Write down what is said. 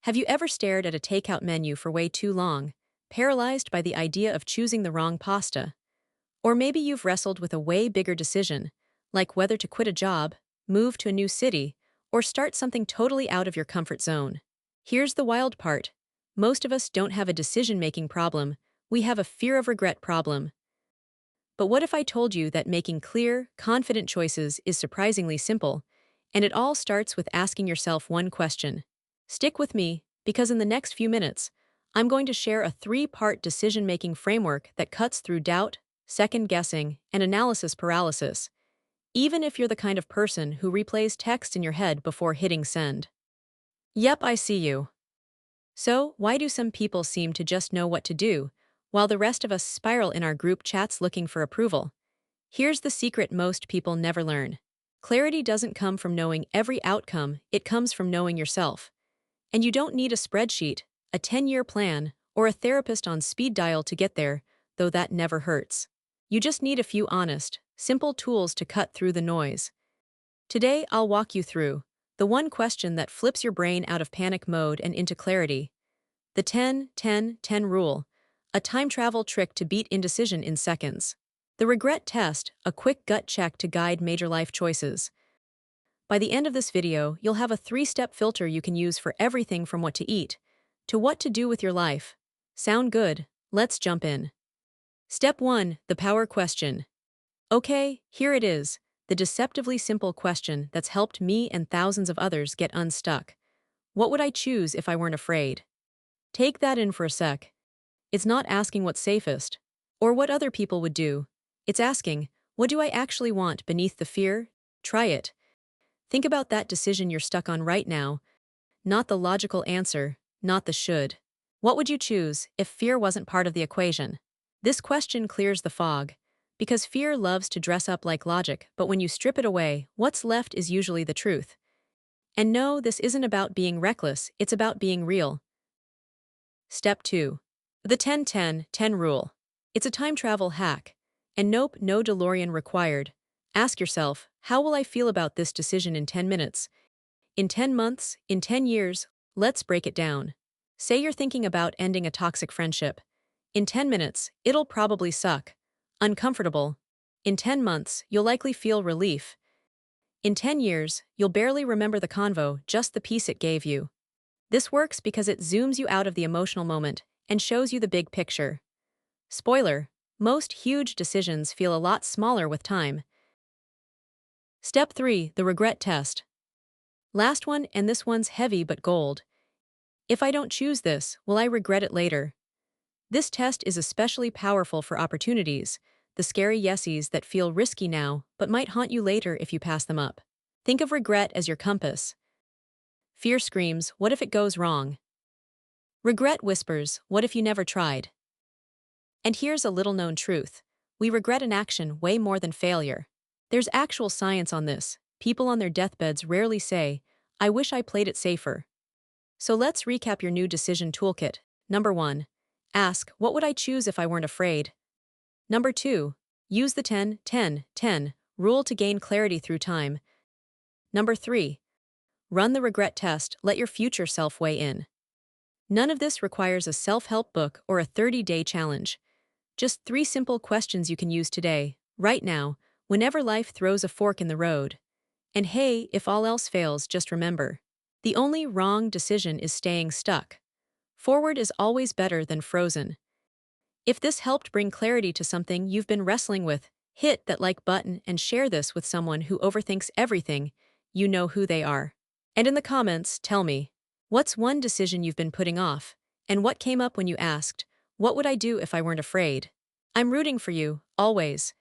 Have you ever stared at a takeout menu for way too long, paralyzed by the idea of choosing the wrong pasta? Or maybe you've wrestled with a way bigger decision, like whether to quit a job, move to a new city, or start something totally out of your comfort zone. Here's the wild part. Most of us don't have a decision-making problem, we have a fear of regret problem. But what if I told you that making clear, confident choices is surprisingly simple, and it all starts with asking yourself one question? Stick with me, because in the next few minutes, I'm going to share a three-part decision-making framework that cuts through doubt, second-guessing, and analysis paralysis, even if you're the kind of person who replays text in your head before hitting send. Yep, I see you. So, why do some people seem to just know what to do, while the rest of us spiral in our group chats looking for approval? Here's the secret most people never learn. Clarity doesn't come from knowing every outcome, it comes from knowing yourself. And you don't need a spreadsheet, a 10-year plan, or a therapist on speed dial to get there, though that never hurts. You just need a few honest, simple tools to cut through the noise. Today, I'll walk you through the one question that flips your brain out of panic mode and into clarity. The 10-10-10 rule, a time travel trick to beat indecision in seconds. The regret test, a quick gut check to guide major life choices. By the end of this video, you'll have a three-step filter you can use for everything from what to eat to what to do with your life. Sound good? Let's jump in. Step 1, the power question. Okay, here it is, the deceptively simple question that's helped me and thousands of others get unstuck. What would I choose if I weren't afraid? Take that in for a sec. It's not asking what's safest, or what other people would do. It's asking, what do I actually want beneath the fear? Try it. Think about that decision you're stuck on right now, not the logical answer, not the should. What would you choose if fear wasn't part of the equation? This question clears the fog, because fear loves to dress up like logic, but when you strip it away, what's left is usually the truth. And no, this isn't about being reckless, it's about being real. Step 2. The 10-10-10 rule. It's a time travel hack. And nope, no DeLorean required. Ask yourself, how will I feel about this decision in 10 minutes? In 10 months? In 10 years? Let's break it down. Say you're thinking about ending a toxic friendship. In 10 minutes, it'll probably suck. Uncomfortable. In 10 months, you'll likely feel relief. In 10 years, you'll barely remember the convo, just the peace it gave you. This works because it zooms you out of the emotional moment and shows you the big picture. Spoiler, most huge decisions feel a lot smaller with time. Step 3, the regret test. Last one, and this one's heavy but gold. If I don't choose this, will I regret it later? This test is especially powerful for opportunities, the scary yesies that feel risky now but might haunt you later if you pass them up. Think of regret as your compass. Fear screams, what if it goes wrong? Regret whispers, what if you never tried? And here's a little-known truth. We regret an action way more than failure. There's actual science on this. People on their deathbeds rarely say, I wish I played it safer. So let's recap your new decision toolkit. Number 1. Ask, what would I choose if I weren't afraid? Number 2. Use the 10-10-10 rule to gain clarity through time. Number 3. Run the regret test, let your future self weigh in. None of this requires a self-help book or a 30-day challenge. Just 3 simple questions you can use today, right now, whenever life throws a fork in the road. And hey, if all else fails, just remember, the only wrong decision is staying stuck. Forward is always better than frozen. If this helped bring clarity to something you've been wrestling with, hit that like button and share this with someone who overthinks everything. You know who they are. And in the comments, tell me, what's one decision you've been putting off? And what came up when you asked, what would I do if I weren't afraid? I'm rooting for you, always.